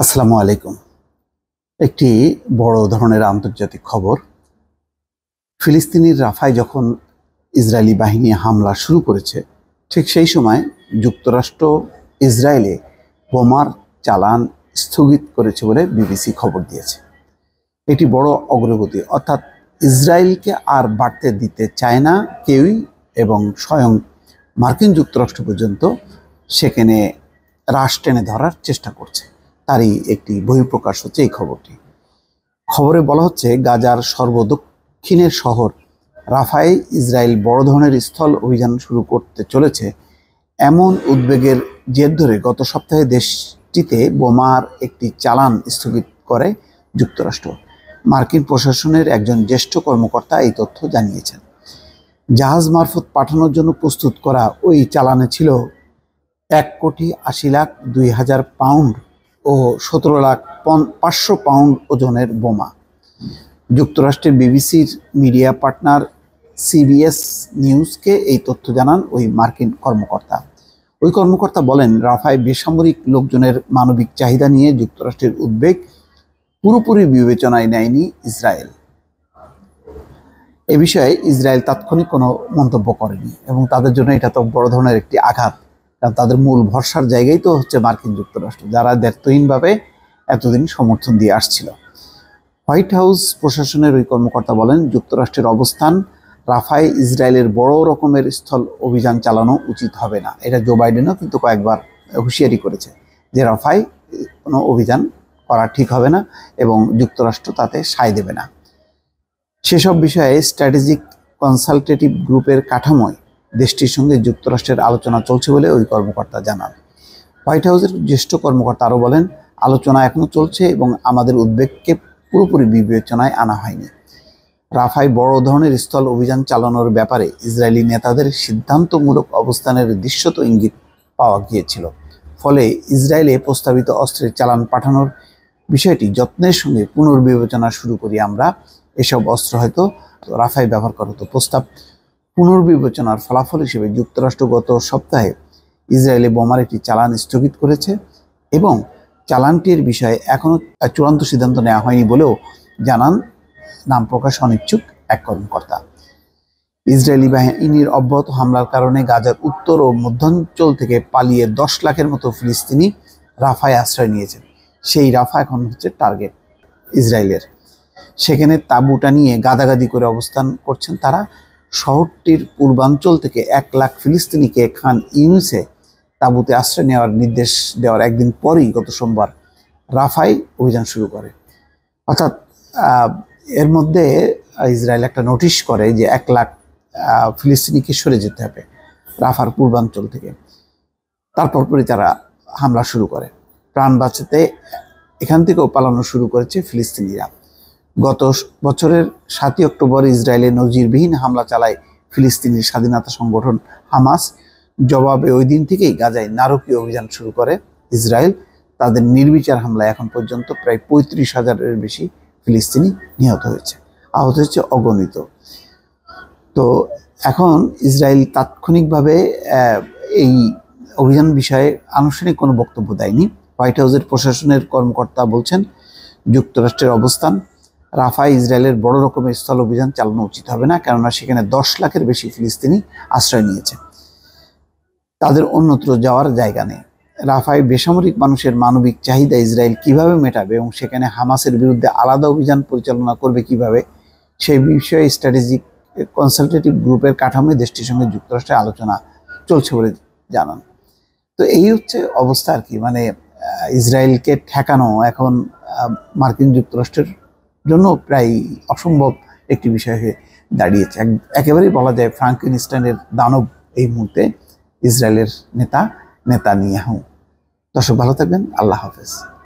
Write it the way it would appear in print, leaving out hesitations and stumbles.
আসসালামু আলাইকুম। একটি বড় ধরনের আন্তর্জাতিক খবর। ফিলিস্তিনির রাফায় যখন ইসরায়েলি বাহিনী হামলা শুরু করেছে, ঠিক সেই সময় যুক্তরাষ্ট্র ইসরায়েলে বোমার চালান স্থগিত করেছে বলে বিবিসি খবর দিয়েছে। এটি বড় অগ্রগতি, অর্থাৎ ইসরায়েলকে আর বাড়তে দিতে চায় না কেউই, এবং স্বয়ং মার্কিন যুক্তরাষ্ট্র পর্যন্ত সেখানে রাশ টেনে ধরার চেষ্টা করছে। তারই একটি বহিঃপ্রকাশ হচ্ছে এই খবরটি। খবরে বলা হচ্ছে, গাজার সর্বদক্ষিণের শহর রাফায় ইসরায়েল বড় ধরনের স্থল অভিযান শুরু করতে চলেছে, এমন উদ্বেগের জের ধরে গত সপ্তাহে দেশটিতে বোমার একটি চালান স্থগিত করে যুক্তরাষ্ট্র। মার্কিন প্রশাসনের একজন জ্যেষ্ঠ কর্মকর্তা এই তথ্য জানিয়েছেন। জাহাজ মারফত পাঠানোর জন্য প্রস্তুত করা ওই চালানে ছিল 1,80,02,000 পাউন্ড ও 17,500,000 পাউন্ড ওজনের বোমা। যুক্তরাষ্ট্রের বিবিসির মিডিয়া পার্টনার সিবিএস নিউজকে এই তথ্য জানান ওই মার্কিন কর্মকর্তা। ওই কর্মকর্তা বলেন, রাফায় বেসামরিক লোকজনের মানবিক চাহিদা নিয়ে যুক্তরাষ্ট্রের উদ্বেগ পুরোপুরি বিবেচনায় নেয়নি ইসরায়েল। এ বিষয়ে ইসরায়েল তাৎক্ষণিক কোনো মন্তব্য করেনি, এবং তাদের জন্য এটা তো বড় ধরনের একটি আঘাত, কারণ তাদের মূল ভরসার জায়গায় তো হচ্ছে মার্কিন যুক্তরাষ্ট্র, যারা দ্ব্যর্থহীনভাবে এতদিন সমর্থন দিয়ে আসছিল। হোয়াইট হাউস প্রশাসনের ওই কর্মকর্তা বলেন, যুক্তরাষ্ট্রের অবস্থান, রাফায় ইসরায়েলের বড় রকমের স্থল অভিযান চালানো উচিত হবে না। এটা জো বাইডেনও কিন্তু কয়েকবার হুঁশিয়ারি করেছে যে রাফায় কোনো অভিযান করা ঠিক হবে না, এবং যুক্তরাষ্ট্র তাতে সায় দেবে না। সেসব বিষয়ে স্ট্র্যাটেজিক কনসালটেটিভ গ্রুপের কাঠামোয় দেশটির সঙ্গে যুক্তরাষ্ট্রের আলোচনা চলছে বলে ওই কর্মকর্তা জানান। হোয়াইট হাউসের জ্যেষ্ঠ কর্মকর্তা আরও বলেন, আলোচনা এখনও চলছে এবং আমাদের উদ্বেগকে পুরোপুরি বিবেচনায় আনা হয়নি। রাফায় বড় ধরনের স্থল অভিযান চালানোর ব্যাপারে ইসরায়েলি নেতাদের সিদ্ধান্তমূলক অবস্থানের দৃশ্যত ইঙ্গিত পাওয়া গিয়েছিল। ফলে ইসরায়েলে প্রস্তাবিত অস্ত্রের চালান পাঠানোর বিষয়টি যত্নের সঙ্গে পুনর্বিবেচনা শুরু করি আমরা। এসব অস্ত্র হয়তো রাফায় ব্যবহার করা হতো। প্রস্তাব পুনর্বিবেচনার ফলাফল হিসেবে যুক্তরাষ্ট্র গত সপ্তাহে ইসরায়েলে বোমার একটি চালান স্থগিত করেছে, এবং চালানটির বিষয়ে এখনও চূড়ান্ত সিদ্ধান্ত নেওয়া হয়নি বলেও জানান নাম প্রকাশ অনিচ্ছুক এক কর্মকর্তা। ইসরায়েলি বাহিনীর অব্যাহত হামলার কারণে গাজার উত্তর ও মধ্যাঞ্চল থেকে পালিয়ে 10 লাখের মতো ফিলিস্তিনি রাফায় আশ্রয় নিয়েছেন। সেই রাফা এখন হচ্ছে টার্গেট ইসরায়েলের। সেখানে তাঁবুটা নিয়ে গাদাগাদি করে অবস্থান করছেন তারা। শহরটির পূর্বাঞ্চল থেকে 1 লাখ ফিলিস্তিনিকে খান ইউনিসে তাঁবুতে আশ্রয় নেওয়ার নির্দেশ দেওয়ার একদিন পরেই গত সোমবার রাফায় অভিযান শুরু করে। অর্থাৎ এর মধ্যে ইসরায়েল একটা নোটিশ করে যে 1 লাখ ফিলিস্তিনিকে সরে যেতে হবে রাফার পূর্বাঞ্চল থেকে। তারপরই তারা হামলা শুরু করে। প্রাণ বাঁচাতে এখান থেকেও পালানো শুরু করেছে ফিলিস্তিনিরা। গত বছরের 7ই অক্টোবর ইসরায়েলে নজিরবিহীন হামলা চালায় ফিলিস্তিনি স্বাধীনতা সংগঠন হামাস। জবাবে ওই দিন থেকেই গাজায় নারকীয় অভিযান শুরু করে ইসরায়েল। তাদের নির্বিচার হামলায় এখন পর্যন্ত প্রায় 35,000-এর বেশি ফিলিস্তিনি নিহত হয়েছে, আহত হয়েছে অগণিত। তো এখন ইসরায়েল তাৎক্ষণিকভাবে এই অভিযান বিষয়ে আনুষ্ঠানিক কোনো বক্তব্য দেয়নি। হোয়াইট হাউসের প্রশাসনের কর্মকর্তা বলছেন, যুক্তরাষ্ট্রের অবস্থান, রাফায় ইসরায়েলের বড় রকমের স্থল অভিযান চালানো উচিত হবে না, কেননা সেখানে 10 লাখের বেশি ফিলিস্তিনি আশ্রয় নিয়েছে। তাদের অন্যত্র যাওয়ার জায়গা নেই। রাফায় বেসামরিক মানুষের মানবিক চাহিদা ইসরায়েল কিভাবে মেটাবে এবং সেখানে হামাসের বিরুদ্ধে আলাদা অভিযান পরিচালনা করবে কিভাবে, সেই বিষয়ে স্ট্র্যাটেজিক কনসালটেটিভ গ্রুপের কাঠামোয় দেশটির সঙ্গে যুক্তরাষ্ট্রের আলোচনা চলছে বলে জানান। তো এই হচ্ছে অবস্থা আর কি। মানে ইসরায়েলকে ঠেকানো এখন মার্কিন যুক্তরাষ্ট্রের জন্য প্রায় অসম্ভব একটি বিষয় হয়ে দাঁড়িয়েছে। একেবারেই বলা যায় ফ্রাঙ্কেনস্টাইনের দানব এই মুহূর্তে ইসরায়েলের নেতানিয়াহু। দর্শক ভালো থাকবেন, আল্লাহ হাফেজ।